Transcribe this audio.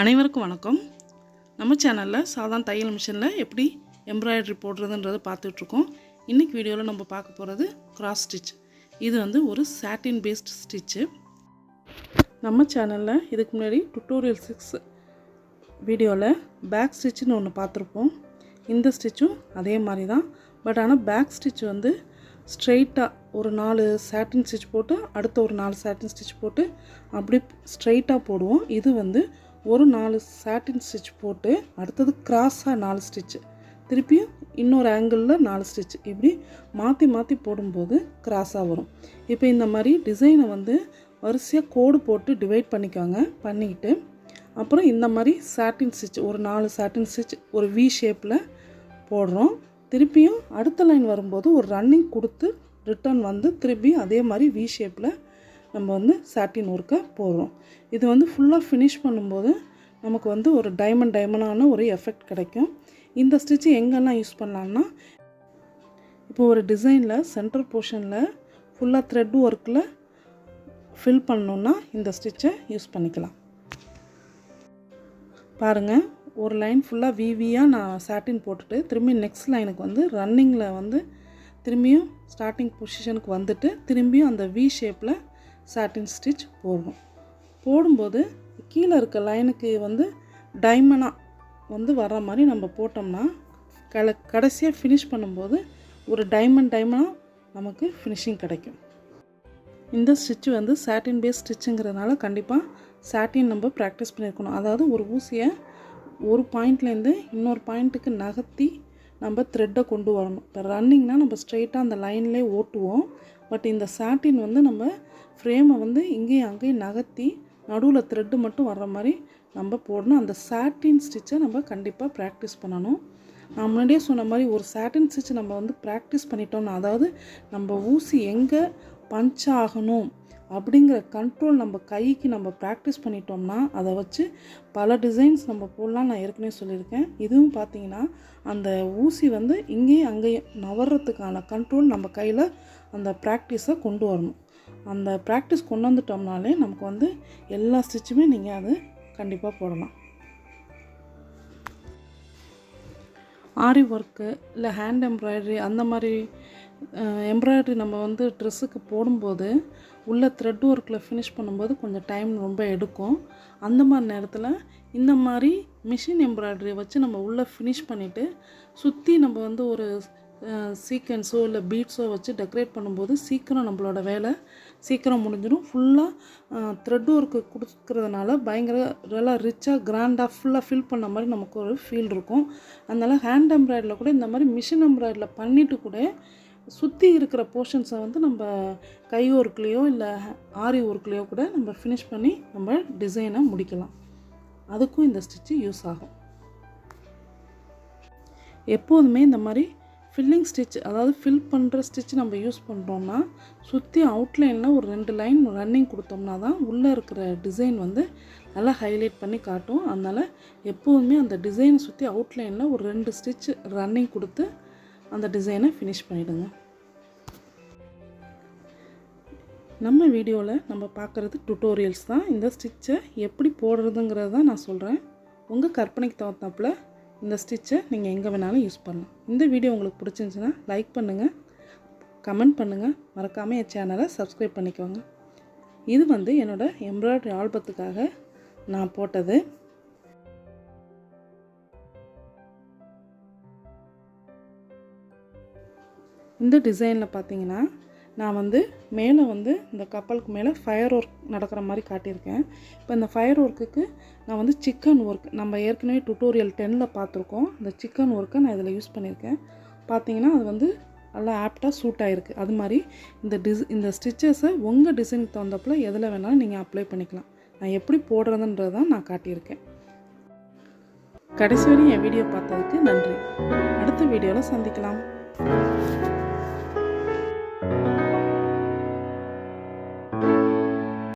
அனைவருக்கும் வணக்கம். நம்ம சேனலில் சாதாரண தையல் மிஷினில் எப்படி எம்ப்ராய்டரி போடுறதுன்றதை பார்த்துட்ருக்கோம். இன்றைக்கி வீடியோவில் நம்ம பார்க்க போகிறது கிராஸ் ஸ்டிச். இது ஒரு சாட்டின் பேஸ்ட் ஸ்டிச்சு. நம்ம சேனலில் இதுக்கு முன்னாடி டுட்டோரியல் 6 வீடியோவில் பேக் ஸ்டிச்சுன்னு ஒன்று பார்த்துருப்போம். இந்த ஸ்டிச்சும் அதே மாதிரி தான். பட் ஆனால் பேக் ஸ்டிச் ஸ்ட்ரெயிட்டாக ஒரு 4 சாட்டின் ஸ்டிச் போட்டு அடுத்த ஒரு 4 சாட்டின் ஸ்டிச் போட்டு அப்படி ஸ்ட்ரெயிட்டாக போடுவோம். இது ஒரு 4 சாட்டின் ஸ்டிச் போட்டு அடுத்தது கிராஸாக 4 ஸ்டிச்சு, திருப்பியும் இன்னொரு ஆங்கிளில் 4 ஸ்டிச், இப்படி மாற்றி மாற்றி போடும்போது கிராஸாக வரும். இப்போ இந்த மாதிரி டிசைனை வரிசையாக கோடு போட்டு டிவைட் பண்ணிக்கோங்க. பண்ணிக்கிட்டு அப்புறம் இந்த மாதிரி சாட்டின் ஸ்டிச் ஒரு 4 சாட்டின் ஸ்டிச் ஒரு வி ஷேப்பில் போடுறோம். திருப்பியும் அடுத்த லைன் வரும்போது ஒரு ரன்னிங் கொடுத்து ரிட்டர்ன் திருப்பி அதே மாதிரி வி ஷேப்பில் நம்ம சாட்டின் ஒர்க்கை போடுறோம். இது ஃபுல்லாக ஃபினிஷ் பண்ணும்போது நமக்கு ஒரு டைமண்டான ஒரு எஃபெக்ட் கிடைக்கும். இந்த ஸ்டிச்சு எங்கெல்லாம் யூஸ் பண்ணலான்னா, இப்போ ஒரு டிசைனில் சென்டர் போர்ஷனில் ஃபுல்லாக த்ரெட் ஒர்க்கில் ஃபில் பண்ணணுன்னா இந்த ஸ்டிச்சை யூஸ் பண்ணிக்கலாம். பாருங்கள், ஒரு லைன் ஃபுல்லாக விவியாக நான் சாட்டின் போட்டுட்டு திரும்பி நெக்ஸ்ட் லைனுக்கு ரன்னிங்கில் திரும்பியும் ஸ்டார்டிங் பொசிஷனுக்கு வந்துட்டு திரும்பியும் அந்த வி ஷேப்பில் சாட்டின் ஸ்டிச் போடுவோம். போடும்போது கீழே இருக்க லைனுக்கு டைமண்டாக வர்ற மாதிரி நம்ம போட்டோம்னா கடைசியாக ஃபினிஷ் பண்ணும்போது ஒரு டைமண்டாக நமக்கு ஃபினிஷிங் கிடைக்கும். இந்த ஸ்டிச்சு சாட்டின் பேஸ் ஸ்டிச்சுங்கிறதுனால கண்டிப்பாக சாட்டின் நம்ம ப்ராக்டிஸ் பண்ணியிருக்கணும். அதாவது ஒரு ஊசியை ஒரு பாயிண்ட்லேருந்து இன்னொரு பாயிண்ட்டுக்கு நகர்த்தி நம்ம த்ரெட்டை கொண்டு வரணும். இப்போ ரன்னிங்னால் நம்ம ஸ்ட்ரெயிட்டாக அந்த லைன்லேயே ஓட்டுவோம். பட் இந்த சாட்டின் நம்ம ஃப்ரேமை இங்கேயும் அங்கேயும் நகர்த்தி நடுவில் த்ரெட்டு மட்டும் வர்ற மாதிரி நம்ம போடணும். அந்த சாட்டின் ஸ்டிச்சை நம்ம கண்டிப்பாக ப்ராக்டிஸ் பண்ணணும். நான் முன்னாடியே சொன்ன மாதிரி ஒரு சாட்டின் ஸ்டிச் நம்ம ப்ராக்டிஸ் பண்ணிட்டோம்னா, அதாவது நம்ம ஊசி எங்கே பஞ்ச் ஆகணும் அப்படிங்கிற கண்ட்ரோல் நம்ம கைக்கு நம்ம ப்ராக்டிஸ் பண்ணிட்டோம்னா அதை வச்சு பல டிசைன்ஸ் நம்ம போடலாம். நான் ஏற்கனவே சொல்லியிருக்கேன். இதுவும் பார்த்திங்கன்னா அந்த ஊசி இங்கேயும் அங்கேயும் நவர்றதுக்கான கண்ட்ரோல் நம்ம கையில் அந்த ப்ராக்டிஸை கொண்டு வரணும். அந்த ப்ராக்டிஸ் கொண்டு வந்துட்டோம்னாலே நமக்கு எல்லா ஸ்டிச்சுமே நீங்கள் அது கண்டிப்பாக போடலாம். ஆரி ஒர்க்கு இல்லை ஹேண்ட் எம்ப்ராய்டரி அந்த மாதிரி எம்ப்ராய்டரி நம்ம ட்ரெஸ்ஸுக்கு போடும்போது உள்ள த்ரெட் ஒர்க்கில் ஃபினிஷ் பண்ணும்போது கொஞ்சம் டைம் ரொம்ப எடுக்கும். அந்த மாதிரி நேரத்தில் இந்த மாதிரி மிஷின் எம்ப்ராய்டரி வச்சு நம்ம உள்ளே ஃபினிஷ் பண்ணிவிட்டு சுற்றி நம்ம ஒரு சீக்வென்ஸோ இல்லை பீட்ஸோ வச்சு டெக்கரேட் பண்ணும்போது சீக்கிரம் நம்மளோட வேலை சீக்கிரம் முடிஞ்சிடும். ஃபுல்லாக த்ரெட் ஒர்க்கு கொடுக்குறதுனால பயங்கர நல்லா ரிச்சாக கிராண்டாக ஃபுல்லாக ஃபில் பண்ண மாதிரி நமக்கு ஒரு ஃபீல் இருக்கும். அதனால் ஹேண்ட் எம்ப்ராய்டரியில் கூட இந்த மாதிரி மிஷின் எம்ப்ராய்டரியில் பண்ணிவிட்டு கூட சுற்றி இருக்கிற போர்ஷன்ஸை நம்ம கை ஒர்க்லேயோ இல்லை ஆரி ஒர்க்லேயோ கூட நம்ம ஃபினிஷ் பண்ணி நம்ம டிசைனை முடிக்கலாம். அதுக்கும் இந்த ஸ்டிச்சு யூஸ் ஆகும். எப்போதுமே இந்த மாதிரி ஃபில்லிங் ஸ்டிச், அதாவது ஃபில் பண்ணுற ஸ்டிச் நம்ம யூஸ் பண்ணுறோம்னா சுற்றி அவுட்லைனில் ஒரு 2 லைன் ரன்னிங் கொடுத்தோம்னா தான் உள்ளே இருக்கிற டிசைன் நல்லா ஹைலைட் பண்ணி காட்டும். அதனால் எப்போதுமே அந்த டிசைனை சுற்றி அவுட்லைனில் ஒரு 2 ஸ்டிச் ரன்னிங் கொடுத்து அந்த டிசைனை ஃபினிஷ் பண்ணிவிடுங்க. நம்ம வீடியோவில் நம்ம பார்க்குறது டுட்டோரியல்ஸ் தான். இந்த ஸ்டிச்சை எப்படி போடுறதுங்கிறது தான் நான் சொல்கிறேன். உங்கள் கற்பனைக்கு தகுந்தாப்பில் இந்த ஸ்டிச்சை நீங்கள் எங்கே வேணாலும் யூஸ் பண்ணலாம். இந்த வீடியோ உங்களுக்கு பிடிச்சிருந்துச்சுன்னா லைக் பண்ணுங்கள், கமெண்ட் பண்ணுங்கள், மறக்காமல் என் சேனலை சப்ஸ்கிரைப் பண்ணிக்கோங்க. இது என்னோடய எம்ப்ராய்டரி ஆல்பத்துக்காக நான் போட்டது. இந்த டிசைனில் பார்த்தீங்கன்னா நான் மேலே இந்த கப்பலுக்கு மேலே ஃபயர் ஒர்க் நடக்கிற மாதிரி காட்டியிருக்கேன். இப்போ இந்த ஃபயர் ஒர்க்குக்கு நான் சிக்கன் ஒர்க் நம்ம ஏற்கனவே டுட்டோரியல் 10ல் பார்த்துருக்கோம். இந்த சிக்கன் ஒர்க்கை நான் இதில் யூஸ் பண்ணியிருக்கேன். பார்த்தீங்கன்னா அது நல்லா ஆப்டாக சூட் ஆகிருக்கு. அது மாதிரி இந்த ஸ்டிச்சஸை உங்கள் டிசைனுக்கு தகுந்தப்பில் எதில் வேணாலும் நீங்கள் அப்ளை பண்ணிக்கலாம். நான் எப்படி போடுறதுன்றது தான் நான் காட்டியிருக்கேன். கடைசி வரையும் என் வீடியோ பார்த்ததுக்கு நன்றி. அடுத்த வீடியோவில் சந்திக்கலாம்.